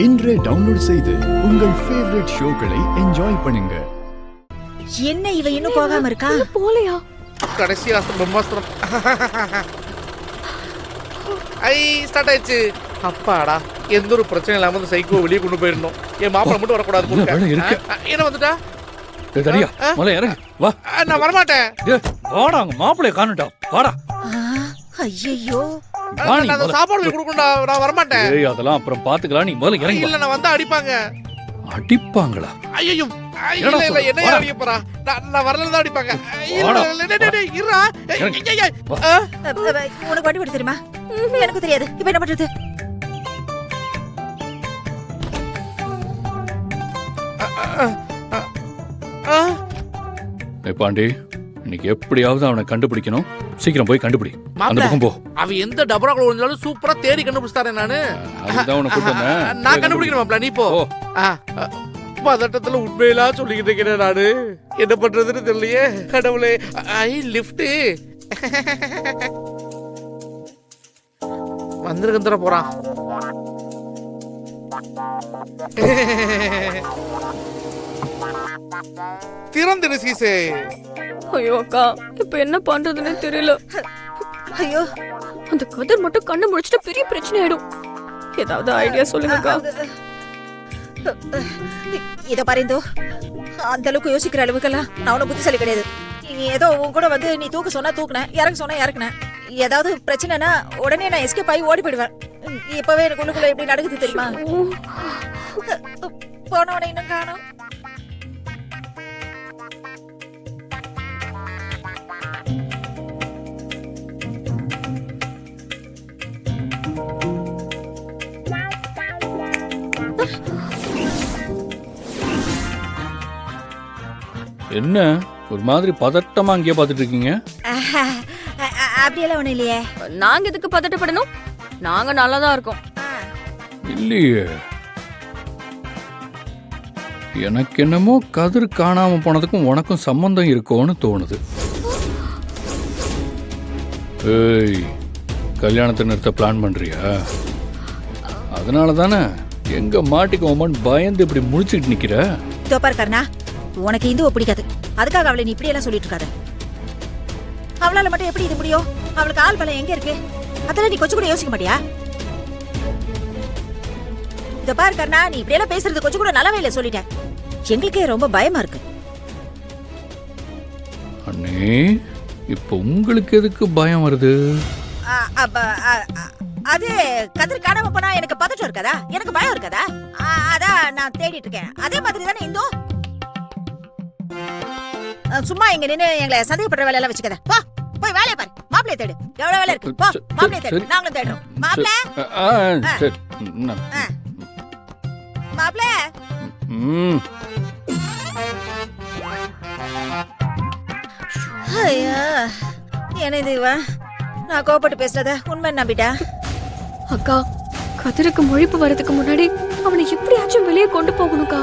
இன்றே டவுன்லோட் செய்து உங்கள் ஃபேவரட் ஷோக்களை என்ஜாய் பண்ணுங்க. என்ன இவ இன்னும் போகாம இருக்கா? போலையா? கடைசி ஆஸ்திரம் பிரம்மாஸ்திரம் ஐ ஸ்டார்ட் ஆயிடுச்சு. அப்பாடா, எந்த ஒரு பிரச்சனை இல்லாம அந்த சைக்கோ வெளியே கொண்டு போயிடணும். என் மாப்பிள மட்டும் வரக்கூடாது. என்ன வந்துட்டா? வா, நான் வரமாட்டேன். வாடா, அங்க மாப்பிளைய காணுடா. வாடா. ஐயோ, நான் சாப்பாடு போய் கொடுக்கணும்டா. நான் வரமாட்டேன். ஏய், அதெல்லாம் அப்புறம் பாத்துக்கலாம். நீ முதல்ல இறங்கி. இல்ல, நான் வந்தா அடிப்பாங்க. அடிப்பாங்களா? ஐயோ, இல்ல என்ன அடிக்க போறா? நான் வரலதான் அடிப்பாங்க. இருடா. உனக்கு வண்டி ஓட்ட தெரியுமா? எனக்கு தெரியாது. இப்ப என்ன பண்றது? பாண்டி, இன்னைக்கு எப்படியாவது அவனை கண்டுபிடிக்கணும். சீக்கிரம் போய் கண்டுபிடி. அந்த பக்கம் போ. அவ எந்த டபராக்குள்ள ஒளிஞ்சாலும் சூப்பரா தேடி கண்டுபிடிச்சாரேன் நானு. அதுதான் உனக்கு கூப்பிட்டு வந்தேன். நான் கண்டுபிடிக்கணும் மாப்ள, நீ போ. பதட்டத்துல உண்மையெல்லாம் சொல்லிக்கிட்டு இருக்கிறேன் நானு. என்ன பண்றதுன்னு தெரியலையே. கடவுளே. ஐ லிஃப்ட் வந்திருக்கந்துற போறான். திறந்திரு சீசே. ஐயோ அக்கா, இப்ப என்ன பண்றதுன்னு தெரியல. ஐயோ, அந்த கதிர் மட்டும் கண்ணு முடிச்சிட்டு பெரிய பிரச்சனை ஆயிடும். ஏதாவது ஐடியா சொல்லுங்கக்கா. இத பாருந்தோ, அந்த அளவுக்கு யோசிக்கிற அளவுக்கெல்லாம் நான் உனக்கு புத்திசாலி கிடையாது. ஏதோ உன் கூட வந்து நீ தூக்க சொன்னா தூக்குனேன், இறக்க சொன்னா இறக்குனேன். ஏதாவது பிரச்சனைனா உடனே நான் எஸ்கேப் ஆகி ஓடி போயிடுவேன். இப்பவே எனக்கு உள்ளுக்குள்ள எப்படி நடக்குது தெரியுமா? போனவனை இன்னும் காணோம். என்ன ஒரு மாதிரி பதட்டமா அங்கேயே பாத்துட்டு இருக்கீங்க? அப்படியெல்லாம் ஒண்ணு இல்லையே. நாங்க எதுக்கு பதட்டப்படணும்? நாங்க நல்லாதான் இருக்கோம். இல்லையே, எனக்கு என்னமோ கதிர் காணாம போனதுக்கும் உனக்கும் சம்பந்தம் இருக்கோன்னு தோணுது. ஏய், கல்யாணத்தை நிறுத்த பிளான் பண்றியா? அதனால தானே எங்க மாட்டிக்கோமான்னு பயந்து இப்படி முடிச்சுட்டு நிக்கிற. தோப்பார் கர்ணா, உனக்கு இந்துவை பிடிக்காது, அதுக்காக அவளை நீ இப்படி எல்லாம் சொல்லிட்டு இருக்காத. அவளால மட்டும் எப்படி இது முடியும்? அவளுக்கு ஆள் பலம் எங்க இருக்கு? அதெல்லாம் நீ கொஞ்சம் கூட யோசிக்க மாட்டியா? இத பாரு கர்ணா, நீ இப்படி எல்லாம் பேசுறது கொஞ்சம் கூட நல்லாவே இல்ல. சொல்லிட்டேன், எங்களுக்கே ரொம்ப பயமா இருக்கு. அண்ணே, இப்ப உங்களுக்கு எதுக்கு பயம் வருது? அது கதிர் காணாம போனா எனக்கு பதட்டம் இருக்காதா? எனக்கு பயம் இருக்காதா? அதான் நான் தேடிட்டு இருக்கேன். அதே மாதிரி தானே இந்தோ. சும்மா இங்க நின்னு எங்களை சந்தேகப்படுற வேலை எல்லாம் வச்சுக்கத. வா, போய் வேலைய பாரு. மாப்பிளைய தேடு. எவ்வளவு வேலை இருக்கு? போ, மாப்பிளைய தேடு. நாங்களும் தேடுறோம். மாப்பிள, மாப்பிள. ஐயா, என்ன இது இவன்? நான் கோபப்பட்டு பேசுறத உண்மை நம்பிட்டா? அக்கா, கதிருக்கு முழிப்பு வரதுக்கு முன்னாடி அவனை எப்படியாச்சும் வெளியே கொண்டு போகணும்க்கா.